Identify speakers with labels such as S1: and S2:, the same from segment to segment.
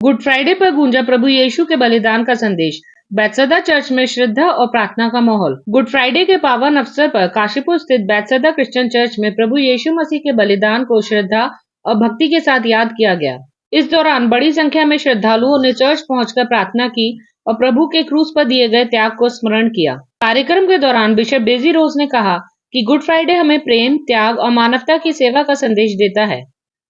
S1: Good Friday पर गूंजा प्रभु यीशु के बलिदान का संदेश। बैतसैदा चर्च में श्रद्धा और प्रार्थना का माहौल। गुड फ्राइडे के पावन अवसर पर काशीपुर स्थित बैतसैदा क्रिश्चियन चर्च में प्रभु यीशु मसीह के बलिदान को श्रद्धा और भक्ति के साथ याद किया गया। इस दौरान बड़ी संख्या में श्रद्धालुओं ने चर्च पहुंचकर प्रार्थना की और प्रभु के क्रूस पर दिए गए त्याग को स्मरण किया। कार्यक्रम के दौरान बिशप डेजी रोज ने कहा कि गुड फ्राइडे हमें प्रेम, त्याग और मानवता की सेवा का संदेश देता है।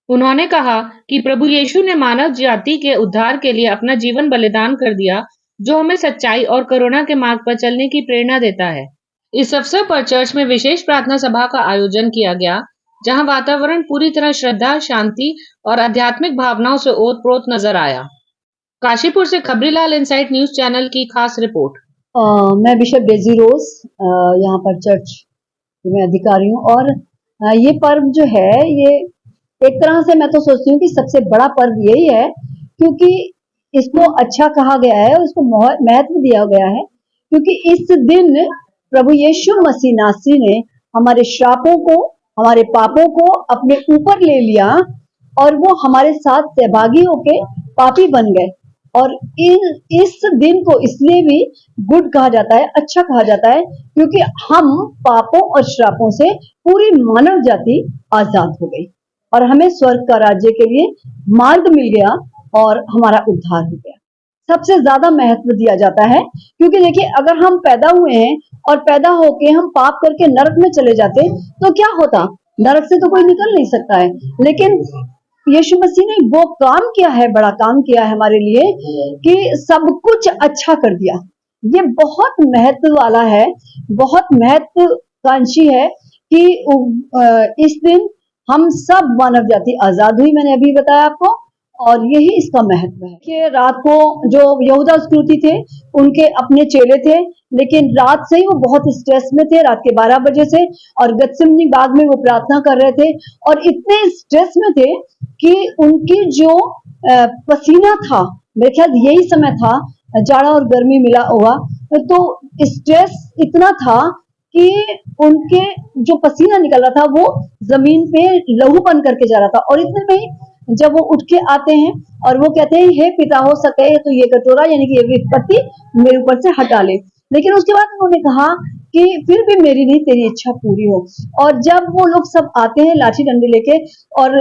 S1: उन्होंने कहा कि प्रभु यीशु ने मानव जाति के उद्धार के लिए अपना जीवन बलिदान कर दिया, जो हमें सच्चाई और करुणा के मार्ग पर चलने की प्रेरणा देता है। इस अवसर पर चर्च में विशेष प्रार्थना सभा का आयोजन किया गया, जहां वातावरण पूरी तरह श्रद्धा, शांति और आध्यात्मिक भावनाओं से ओत-प्रोत नजर आया। काशीपुर से खबरीलाल इनसाइट न्यूज चैनल की खास रिपोर्ट।
S2: मैं बिशप डेजी रोज यहाँ पर चर्च में अधिकारी हूँ और ये पर्व जो है ये एक तरह से मैं तो सोचती हूँ कि सबसे बड़ा पर्व यही है, क्योंकि इसको अच्छा कहा गया है और इसको महत्व दिया गया है, क्योंकि इस दिन प्रभु यीशु मसीह नासरी ने हमारे श्रापों को, हमारे पापों को अपने ऊपर ले लिया और वो हमारे साथ सहभागी होके पापी बन गए। और इस दिन को इसलिए भी गुड कहा जाता है, अच्छा कहा जाता है, क्योंकि हम पापों और श्रापों से पूरी मानव जाति आजाद हो गई और हमें स्वर्ग का राज्य के लिए मार्ग मिल गया और हमारा उद्धार हो गया। सबसे ज्यादा महत्व दिया जाता है, क्योंकि देखिए अगर हम पैदा हुए हैं और पैदा होके हम पाप करके नरक में चले जाते तो क्या होता? नरक से तो कोई निकल नहीं सकता है, लेकिन यीशु मसीह ने वो काम किया है, बड़ा काम किया है हमारे लिए कि सब कुछ अच्छा कर दिया। ये बहुत महत्व वाला है, बहुत महत्वाकांक्षी है कि इस दिन हम सब मानव जाति आजाद हुई, मैंने अभी बताया आपको, और यही इसका महत्व है कि रात को जो यहूदा इस्करियोती थे उनके अपने चेले थे, लेकिन रात से ही वो बहुत स्ट्रेस में थे, रात के 12 बजे से, और गतसिमनी बाग में वो प्रार्थना कर रहे थे और इतने स्ट्रेस में थे कि उनकी जो पसीना था, मेरे ख्याल यही समय था, जाड़ा और गर्मी मिला हुआ, तो स्ट्रेस इतना था कि उनके जो पसीना निकल रहा था वो जमीन पे लहू बन करके जा रहा था। और इतने में जब वो उठ के आते हैं और वो कहते हैं, हे पिता, हो सके तो ये कटोरा यानी कि ये विपत्ति मेरे ऊपर से हटा ले। लेकिन उसके बाद उन्होंने कहा कि फिर भी मेरी नहीं, तेरी इच्छा पूरी हो। और जब वो लोग सब आते हैं लाठी डंडे लेके और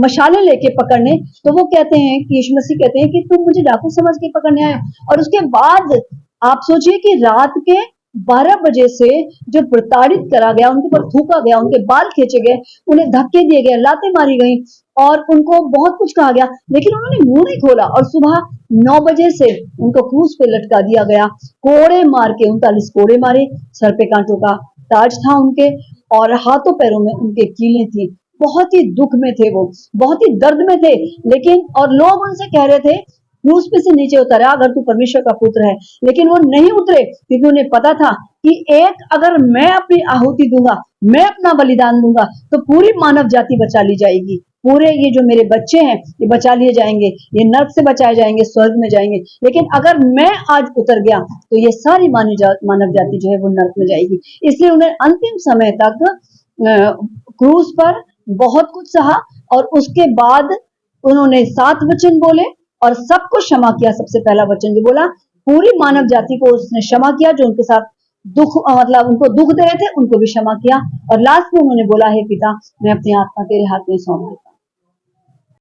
S2: मशाले लेके पकड़ने, तो वो कहते हैं कि यीशु मसीह कहते हैं कि तुम मुझे डाकू समझ के पकड़ने आए। और उसके बाद आप सोचिए कि रात के 12 बजे से जो प्रताड़ित करा गया, उनके ऊपर थूका गया, उनके बाल खींचे गए, उन्हें धक्के दिए गए, लातें मारी गई और उनको बहुत कुछ कहा गया, लेकिन उन्होंने मुंह नहीं खोला। और सुबह 9 बजे से उनको क्रूस पे लटका दिया गया, कोड़े मार के 39 कोड़े मारे, सर पे कांटों का ताज था उनके और हाथों पैरों में उनके कीलें थी। बहुत ही दुख में थे वो, बहुत ही दर्द में थे, लेकिन और लोग उनसे कह रहे थे क्रूस पे से नीचे उतरा अगर तू परमेश्वर का पुत्र है, लेकिन वो नहीं उतरे, क्योंकि उन्हें पता था कि एक अगर मैं अपनी आहुति दूंगा, मैं अपना बलिदान दूंगा, तो पूरी मानव जाति बचा ली जाएगी, पूरे ये जो मेरे बच्चे हैं ये बचा लिए जाएंगे, ये नरक से बचाए जाएंगे, स्वर्ग में जाएंगे। लेकिन अगर मैं आज उतर गया तो ये सारी मानव जाति जो है वो नरक में जाएगी। इसलिए उन्हें अंतिम समय तक क्रूस पर बहुत कुछ सहा और उसके बाद उन्होंने 7 वचन बोले और सबको क्षमा किया। सबसे पहला वचन जो बोला, पूरी मानव जाति को उसने क्षमा किया, जो उनके साथ दुख मतलब उनको दुख दे रहे थे उनको भी क्षमा किया। और लास्ट में उन्होंने बोला, हे पिता, मैं अपनी आत्मा तेरे हाथ में सौंप देता हूं।